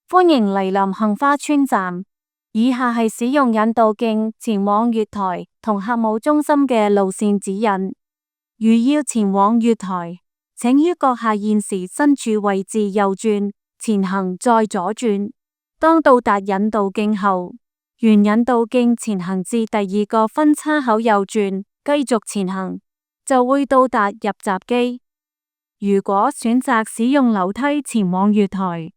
歡迎蒞臨杏花村站，以下係使用引導徑前往月台同客務中心嘅路線指引。如要前往月台，請於閣下現時身處位置右轉，前行再左轉。當到達引導徑後，沿引導徑前行至第二個分叉口右轉，繼續前行，就會到達入閘機。如果選擇使用樓梯前往月台，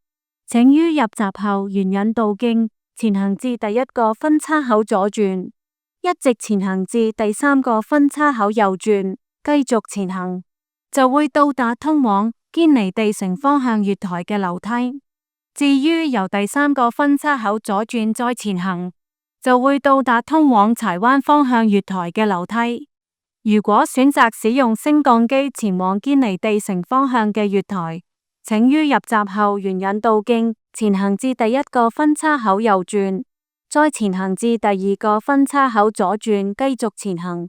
請於入閘後沿引導徑前行至第一個分叉口左轉，一直前行至第三個分叉口右轉，繼續前行，就會到達通往堅尼地城方向月台嘅樓梯。至於由第三個分叉口左轉再前行，就會到達通往柴灣方向月台嘅樓梯。如果選擇使用升降機前往堅尼地城方向嘅月台，請於入閘後沿引導徑前行至第一個分叉口右轉，再前行至第二個分叉口左轉，繼續前行，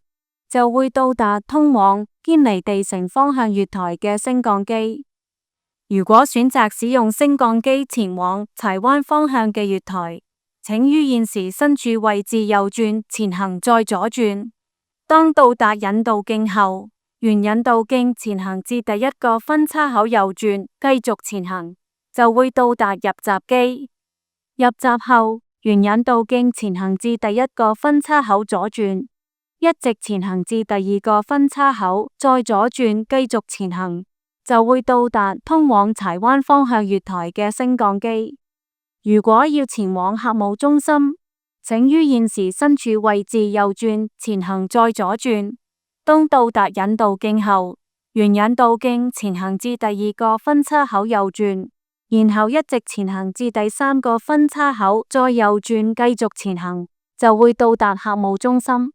就會到達通往堅尼地城方向月台嘅升降機。如果選擇使用升降機前往柴灣方向嘅月台，請於現時身處位置右轉，前行再左轉。當到達引導徑後，沿引導徑前行至第一個分叉口右轉，繼續前行，就會到達入閘機。入閘後，沿引導徑前行至第一個分叉口左轉，一直前行至第二個分叉口，再左轉，繼續前行，就會到達通往柴灣方向月台嘅升降機。如果要前往客務中心，請於現時身處位置右轉，前行再左轉。當到達引導徑後，沿引導徑前行至第二個分叉口右轉，然後一直前行至第三個分叉口，再右轉繼續前行，就會到達客務中心。